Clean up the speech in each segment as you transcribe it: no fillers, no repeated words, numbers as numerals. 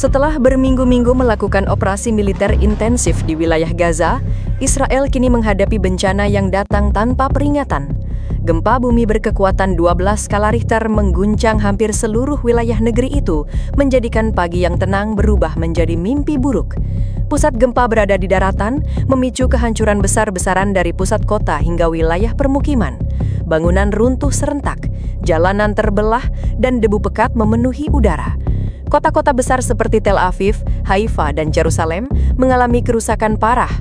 Setelah berminggu-minggu melakukan operasi militer intensif di wilayah Gaza, Israel kini menghadapi bencana yang datang tanpa peringatan. Gempa bumi berkekuatan 12 skala Richter mengguncang hampir seluruh wilayah negeri itu, menjadikan pagi yang tenang berubah menjadi mimpi buruk. Pusat gempa berada di daratan, memicu kehancuran besar-besaran dari pusat kota hingga wilayah permukiman. Bangunan runtuh serentak, jalanan terbelah, dan debu pekat memenuhi udara. Kota-kota besar seperti Tel Aviv, Haifa, dan Yerusalem mengalami kerusakan parah.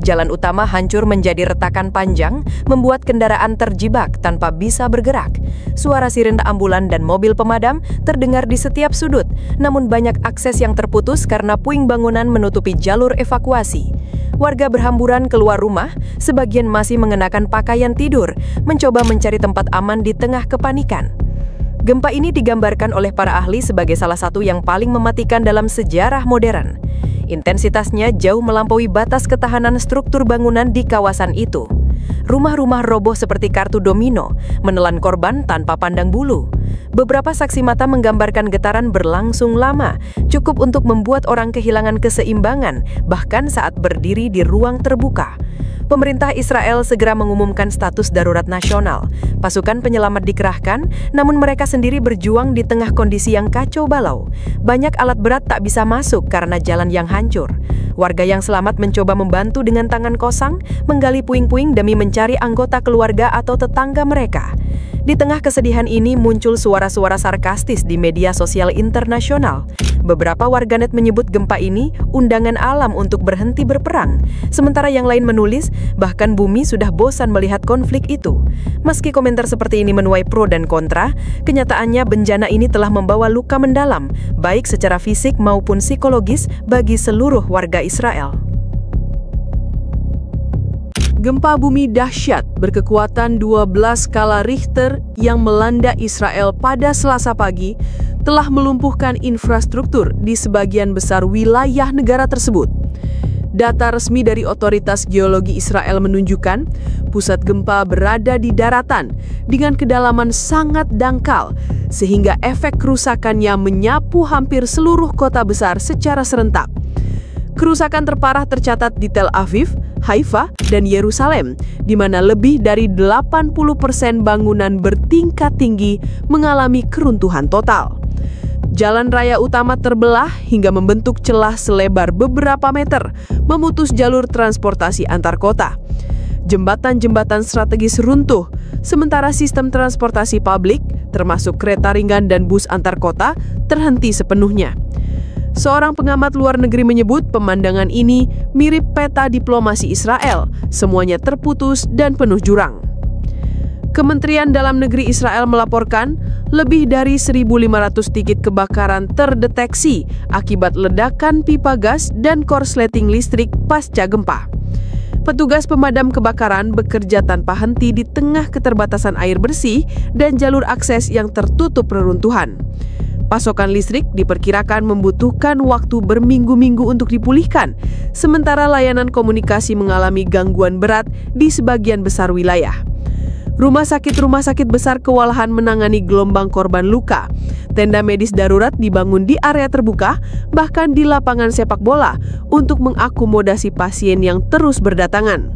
Jalan utama hancur menjadi retakan panjang, membuat kendaraan terjebak tanpa bisa bergerak. Suara siren ambulan dan mobil pemadam terdengar di setiap sudut, namun banyak akses yang terputus karena puing bangunan menutupi jalur evakuasi. Warga berhamburan keluar rumah, sebagian masih mengenakan pakaian tidur, mencoba mencari tempat aman di tengah kepanikan. Gempa ini digambarkan oleh para ahli sebagai salah satu yang paling mematikan dalam sejarah modern. Intensitasnya jauh melampaui batas ketahanan struktur bangunan di kawasan itu. Rumah-rumah roboh seperti kartu domino, menelan korban tanpa pandang bulu. Beberapa saksi mata menggambarkan getaran berlangsung lama, cukup untuk membuat orang kehilangan keseimbangan, bahkan saat berdiri di ruang terbuka. Pemerintah Israel segera mengumumkan status darurat nasional. Pasukan penyelamat dikerahkan, namun mereka sendiri berjuang di tengah kondisi yang kacau balau. Banyak alat berat tak bisa masuk karena jalan yang hancur. Warga yang selamat mencoba membantu dengan tangan kosong, menggali puing-puing demi mencari anggota keluarga atau tetangga mereka. Di tengah kesedihan ini muncul suara-suara sarkastis di media sosial internasional. Beberapa warganet menyebut gempa ini undangan alam untuk berhenti berperang, sementara yang lain menulis bahkan bumi sudah bosan melihat konflik itu. Meski komentar seperti ini menuai pro dan kontra, kenyataannya bencana ini telah membawa luka mendalam, baik secara fisik maupun psikologis bagi seluruh warga Israel. Gempa bumi dahsyat berkekuatan 12 skala Richter yang melanda Israel pada Selasa pagi telah melumpuhkan infrastruktur di sebagian besar wilayah negara tersebut. Data resmi dari Otoritas Geologi Israel menunjukkan pusat gempa berada di daratan dengan kedalaman sangat dangkal, sehingga efek kerusakannya menyapu hampir seluruh kota besar secara serentak. Kerusakan terparah tercatat di Tel Aviv, Haifa, dan Yerusalem, di mana lebih dari 80% bangunan bertingkat tinggi mengalami keruntuhan total. Jalan raya utama terbelah hingga membentuk celah selebar beberapa meter, memutus jalur transportasi antar kota. Jembatan-jembatan strategis runtuh, sementara sistem transportasi publik, termasuk kereta ringan dan bus antar kota, terhenti sepenuhnya. Seorang pengamat luar negeri menyebut pemandangan ini mirip peta diplomasi Israel, semuanya terputus dan penuh jurang. Kementerian Dalam Negeri Israel melaporkan lebih dari 1.500 titik kebakaran terdeteksi akibat ledakan pipa gas dan korsleting listrik pasca gempa. Petugas pemadam kebakaran bekerja tanpa henti di tengah keterbatasan air bersih dan jalur akses yang tertutup reruntuhan. Pasokan listrik diperkirakan membutuhkan waktu berminggu-minggu untuk dipulihkan, sementara layanan komunikasi mengalami gangguan berat di sebagian besar wilayah. Rumah sakit besar kewalahan menangani gelombang korban luka. Tenda medis darurat dibangun di area terbuka, bahkan di lapangan sepak bola, untuk mengakomodasi pasien yang terus berdatangan.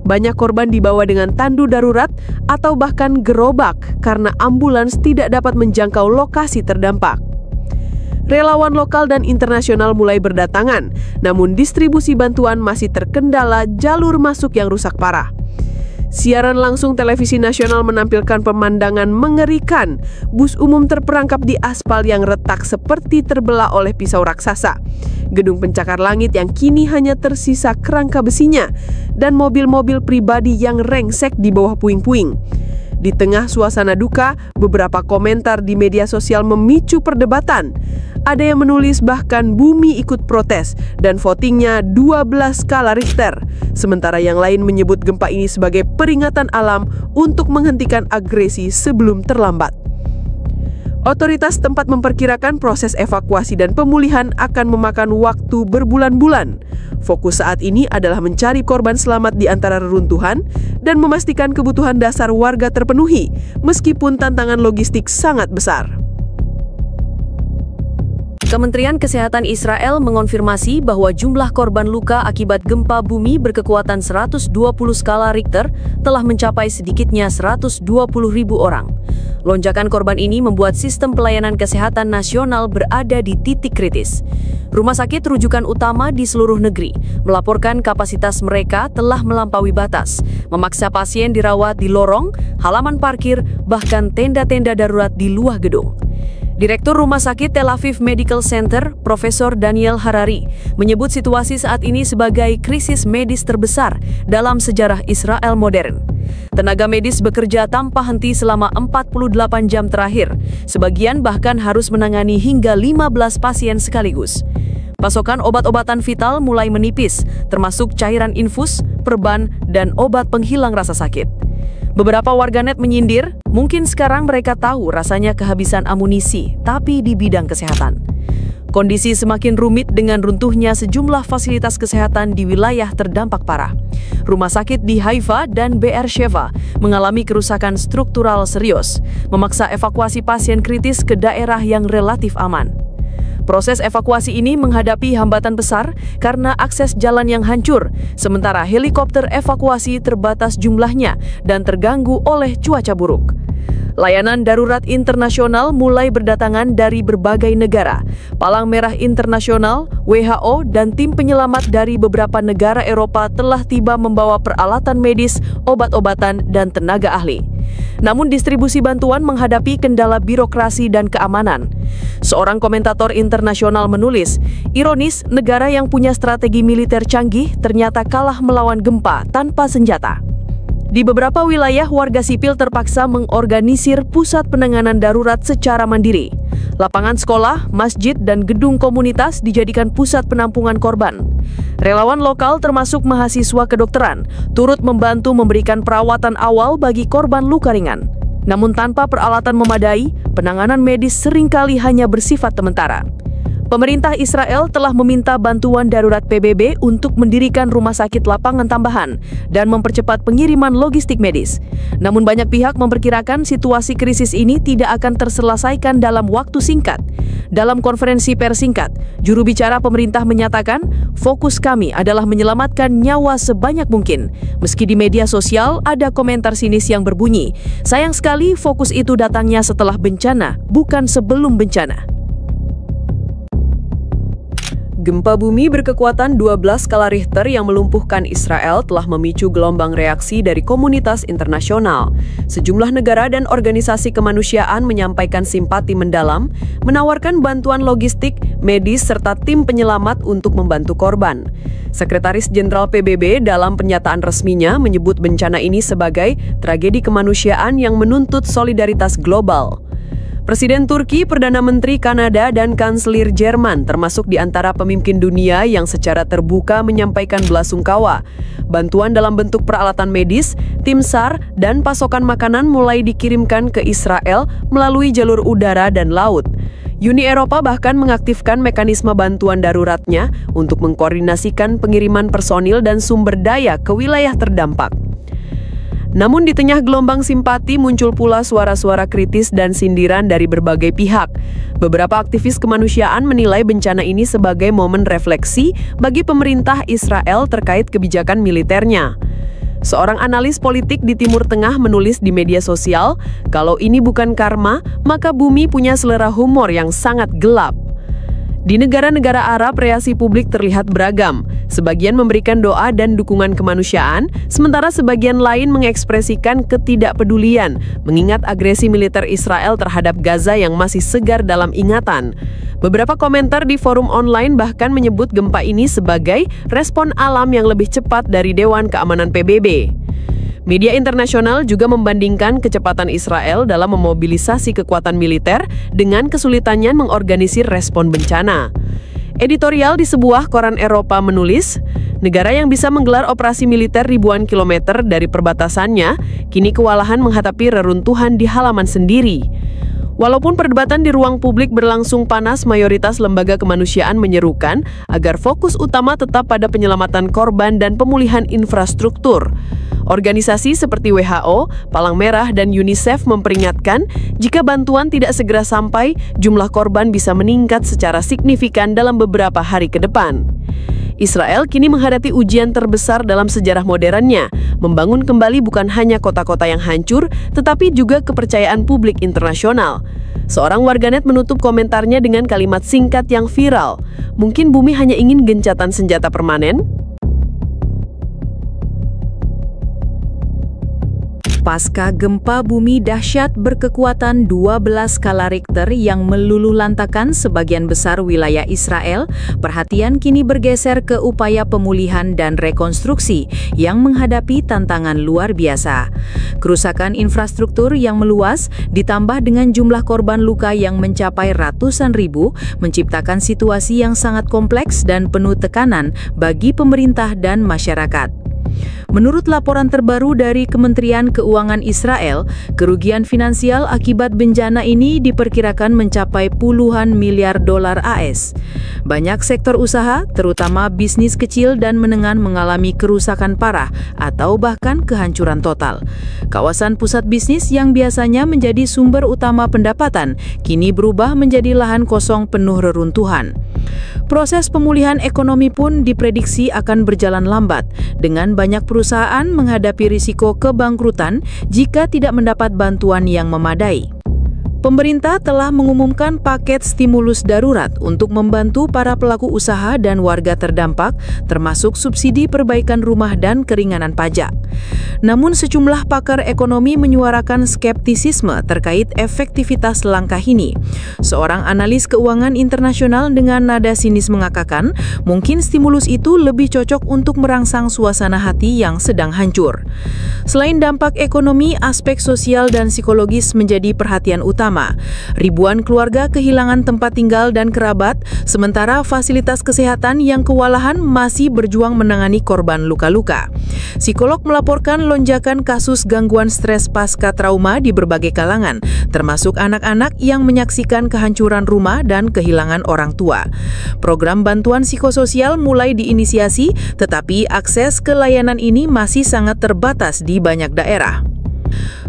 Banyak korban dibawa dengan tandu darurat atau bahkan gerobak karena ambulans tidak dapat menjangkau lokasi terdampak. Relawan lokal dan internasional mulai berdatangan, namun distribusi bantuan masih terkendala jalur masuk yang rusak parah. Siaran langsung televisi nasional menampilkan pemandangan mengerikan. Bus umum terperangkap di aspal yang retak seperti terbelah oleh pisau raksasa. Gedung pencakar langit yang kini hanya tersisa kerangka besinya, dan mobil-mobil pribadi yang rengsek di bawah puing-puing. Di tengah suasana duka, beberapa komentar di media sosial memicu perdebatan. Ada yang menulis bahkan bumi ikut protes dan votingnya 12 skala Richter. Sementara yang lain menyebut gempa ini sebagai peringatan alam untuk menghentikan agresi sebelum terlambat. Otoritas tempat memperkirakan proses evakuasi dan pemulihan akan memakan waktu berbulan-bulan. Fokus saat ini adalah mencari korban selamat di antara reruntuhan dan memastikan kebutuhan dasar warga terpenuhi, meskipun tantangan logistik sangat besar. Kementerian Kesehatan Israel mengonfirmasi bahwa jumlah korban luka akibat gempa bumi berkekuatan 120 skala Richter telah mencapai sedikitnya 120.000 orang. Lonjakan korban ini membuat sistem pelayanan kesehatan nasional berada di titik kritis. Rumah sakit rujukan utama di seluruh negeri melaporkan kapasitas mereka telah melampaui batas, memaksa pasien dirawat di lorong, halaman parkir, bahkan tenda-tenda darurat di luar gedung. Direktur Rumah Sakit Tel Aviv Medical Center, Profesor Daniel Harari, menyebut situasi saat ini sebagai krisis medis terbesar dalam sejarah Israel modern. Tenaga medis bekerja tanpa henti selama 48 jam terakhir. Sebagian bahkan harus menangani hingga 15 pasien sekaligus. Pasokan obat-obatan vital mulai menipis, termasuk cairan infus, perban, dan obat penghilang rasa sakit. Beberapa warganet menyindir, mungkin sekarang mereka tahu rasanya kehabisan amunisi, tapi di bidang kesehatan. Kondisi semakin rumit dengan runtuhnya sejumlah fasilitas kesehatan di wilayah terdampak parah. Rumah sakit di Haifa dan Beersheva mengalami kerusakan struktural serius, memaksa evakuasi pasien kritis ke daerah yang relatif aman. Proses evakuasi ini menghadapi hambatan besar karena akses jalan yang hancur, sementara helikopter evakuasi terbatas jumlahnya dan terganggu oleh cuaca buruk. Layanan darurat internasional mulai berdatangan dari berbagai negara. Palang Merah Internasional, WHO, dan tim penyelamat dari beberapa negara Eropa telah tiba membawa peralatan medis, obat-obatan, dan tenaga ahli. Namun distribusi bantuan menghadapi kendala birokrasi dan keamanan. Seorang komentator internasional menulis, ironis, negara yang punya strategi militer canggih ternyata kalah melawan gempa tanpa senjata. Di beberapa wilayah, warga sipil terpaksa mengorganisir pusat penanganan darurat secara mandiri. Lapangan sekolah, masjid, dan gedung komunitas dijadikan pusat penampungan korban. Relawan lokal termasuk mahasiswa kedokteran turut membantu memberikan perawatan awal bagi korban luka ringan. Namun tanpa peralatan memadai, penanganan medis seringkali hanya bersifat sementara. Pemerintah Israel telah meminta bantuan darurat PBB untuk mendirikan rumah sakit lapangan tambahan dan mempercepat pengiriman logistik medis. Namun banyak pihak memperkirakan situasi krisis ini tidak akan terselesaikan dalam waktu singkat. Dalam konferensi pers singkat, juru bicara pemerintah menyatakan, fokus kami adalah menyelamatkan nyawa sebanyak mungkin. Meski di media sosial ada komentar sinis yang berbunyi, sayang sekali fokus itu datangnya setelah bencana, bukan sebelum bencana. Gempa bumi berkekuatan 12 skala Richter yang melumpuhkan Israel telah memicu gelombang reaksi dari komunitas internasional. Sejumlah negara dan organisasi kemanusiaan menyampaikan simpati mendalam, menawarkan bantuan logistik, medis, serta tim penyelamat untuk membantu korban. Sekretaris Jenderal PBB dalam pernyataan resminya menyebut bencana ini sebagai tragedi kemanusiaan yang menuntut solidaritas global. Presiden Turki, Perdana Menteri Kanada, dan Kanselir Jerman termasuk di antara pemimpin dunia yang secara terbuka menyampaikan belasungkawa. Bantuan dalam bentuk peralatan medis, tim SAR, dan pasokan makanan mulai dikirimkan ke Israel melalui jalur udara dan laut. Uni Eropa bahkan mengaktifkan mekanisme bantuan daruratnya untuk mengkoordinasikan pengiriman personil dan sumber daya ke wilayah terdampak. Namun di tengah gelombang simpati muncul pula suara-suara kritis dan sindiran dari berbagai pihak. Beberapa aktivis kemanusiaan menilai bencana ini sebagai momen refleksi bagi pemerintah Israel terkait kebijakan militernya. Seorang analis politik di Timur Tengah menulis di media sosial, kalau ini bukan karma, maka bumi punya selera humor yang sangat gelap. Di negara-negara Arab, reaksi publik terlihat beragam. Sebagian memberikan doa dan dukungan kemanusiaan, sementara sebagian lain mengekspresikan ketidakpedulian, mengingat agresi militer Israel terhadap Gaza yang masih segar dalam ingatan. Beberapa komentar di forum online bahkan menyebut gempa ini sebagai respon alam yang lebih cepat dari Dewan Keamanan PBB. Media internasional juga membandingkan kecepatan Israel dalam memobilisasi kekuatan militer dengan kesulitannya mengorganisir respon bencana. Editorial di sebuah koran Eropa menulis, negara yang bisa menggelar operasi militer ribuan kilometer dari perbatasannya, kini kewalahan menghadapi reruntuhan di halaman sendiri. Walaupun perdebatan di ruang publik berlangsung panas, mayoritas lembaga kemanusiaan menyerukan agar fokus utama tetap pada penyelamatan korban dan pemulihan infrastruktur. Organisasi seperti WHO, Palang Merah, dan UNICEF memperingatkan jika bantuan tidak segera sampai, jumlah korban bisa meningkat secara signifikan dalam beberapa hari ke depan. Israel kini menghadapi ujian terbesar dalam sejarah modernnya, membangun kembali bukan hanya kota-kota yang hancur, tetapi juga kepercayaan publik internasional. Seorang warganet menutup komentarnya dengan kalimat singkat yang viral, "Mungkin bumi hanya ingin gencatan senjata permanen?" Pasca gempa bumi dahsyat berkekuatan 12 skala Richter yang meluluhlantakkan sebagian besar wilayah Israel, perhatian kini bergeser ke upaya pemulihan dan rekonstruksi yang menghadapi tantangan luar biasa. Kerusakan infrastruktur yang meluas ditambah dengan jumlah korban luka yang mencapai ratusan ribu menciptakan situasi yang sangat kompleks dan penuh tekanan bagi pemerintah dan masyarakat. Menurut laporan terbaru dari Kementerian Keuangan Israel, kerugian finansial akibat bencana ini diperkirakan mencapai puluhan miliar dolar AS. Banyak sektor usaha, terutama bisnis kecil dan menengah, mengalami kerusakan parah atau bahkan kehancuran total. Kawasan pusat bisnis yang biasanya menjadi sumber utama pendapatan, kini berubah menjadi lahan kosong penuh reruntuhan. Proses pemulihan ekonomi pun diprediksi akan berjalan lambat, dengan banyak perusahaan menghadapi risiko kebangkrutan jika tidak mendapat bantuan yang memadai. Pemerintah telah mengumumkan paket stimulus darurat untuk membantu para pelaku usaha dan warga terdampak, termasuk subsidi perbaikan rumah dan keringanan pajak. Namun sejumlah pakar ekonomi menyuarakan skeptisisme terkait efektivitas langkah ini. Seorang analis keuangan internasional dengan nada sinis mengatakan, mungkin stimulus itu lebih cocok untuk merangsang suasana hati yang sedang hancur. Selain dampak ekonomi, aspek sosial dan psikologis menjadi perhatian utama. Ribuan keluarga kehilangan tempat tinggal dan kerabat, sementara fasilitas kesehatan yang kewalahan masih berjuang menangani korban luka-luka. Psikolog melaporkan lonjakan kasus gangguan stres pasca trauma di berbagai kalangan, termasuk anak-anak yang menyaksikan kehancuran rumah dan kehilangan orang tua. Program bantuan psikososial mulai diinisiasi, tetapi akses ke layanan ini masih sangat terbatas di banyak daerah.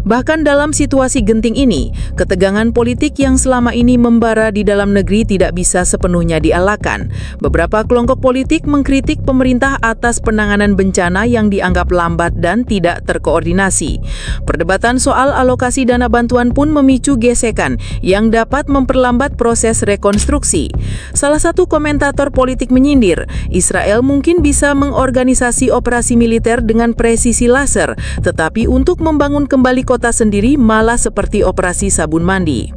Bahkan dalam situasi genting ini, ketegangan politik yang selama ini membara di dalam negeri tidak bisa sepenuhnya dielakkan. Beberapa kelompok politik mengkritik pemerintah atas penanganan bencana yang dianggap lambat dan tidak terkoordinasi. Perdebatan soal alokasi dana bantuan pun memicu gesekan yang dapat memperlambat proses rekonstruksi. Salah satu komentator politik menyindir, Israel mungkin bisa mengorganisasi operasi militer dengan presisi laser, tetapi untuk membangun kembali kota sendiri malah seperti operasi sabun mandi.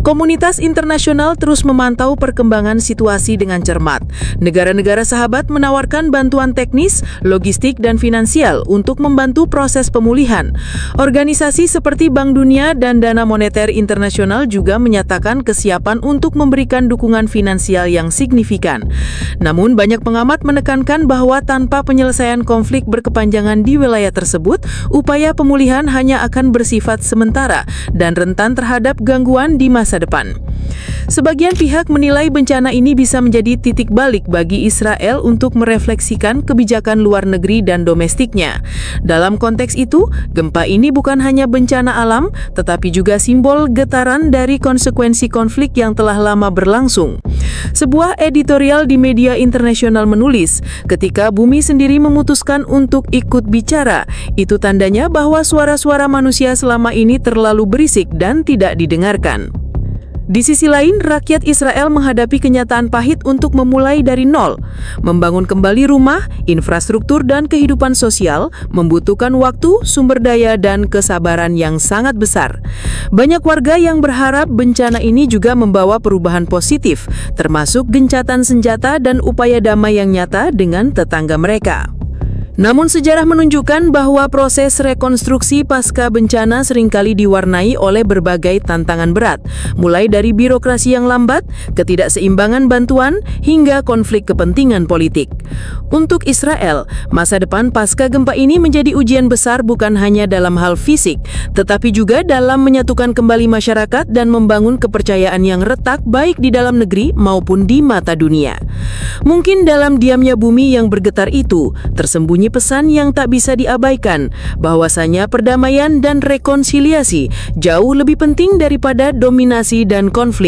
Komunitas internasional terus memantau perkembangan situasi dengan cermat. Negara-negara sahabat menawarkan bantuan teknis, logistik, dan finansial untuk membantu proses pemulihan. Organisasi seperti Bank Dunia dan Dana Moneter Internasional juga menyatakan kesiapan untuk memberikan dukungan finansial yang signifikan. Namun, banyak pengamat menekankan bahwa tanpa penyelesaian konflik berkepanjangan di wilayah tersebut, upaya pemulihan hanya akan bersifat sementara dan rentan terhadap gangguan di masa depan. Sebagian pihak menilai bencana ini bisa menjadi titik balik bagi Israel untuk merefleksikan kebijakan luar negeri dan domestiknya. Dalam konteks itu, gempa ini bukan hanya bencana alam, tetapi juga simbol getaran dari konsekuensi konflik yang telah lama berlangsung. Sebuah editorial di media internasional menulis, ketika bumi sendiri memutuskan untuk ikut bicara, itu tandanya bahwa suara-suara manusia selama ini terlalu berisik dan tidak didengarkan. Di sisi lain, rakyat Israel menghadapi kenyataan pahit untuk memulai dari nol. Membangun kembali rumah, infrastruktur, dan kehidupan sosial membutuhkan waktu, sumber daya, dan kesabaran yang sangat besar. Banyak warga yang berharap bencana ini juga membawa perubahan positif, termasuk gencatan senjata dan upaya damai yang nyata dengan tetangga mereka. Namun sejarah menunjukkan bahwa proses rekonstruksi pasca bencana seringkali diwarnai oleh berbagai tantangan berat, mulai dari birokrasi yang lambat, ketidakseimbangan bantuan, hingga konflik kepentingan politik. Untuk Israel, masa depan pasca gempa ini menjadi ujian besar bukan hanya dalam hal fisik, tetapi juga dalam menyatukan kembali masyarakat dan membangun kepercayaan yang retak baik di dalam negeri maupun di mata dunia. Mungkin dalam diamnya bumi yang bergetar itu, tersembunyi pesan yang tak bisa diabaikan, bahwasanya perdamaian dan rekonsiliasi jauh lebih penting daripada dominasi dan konflik.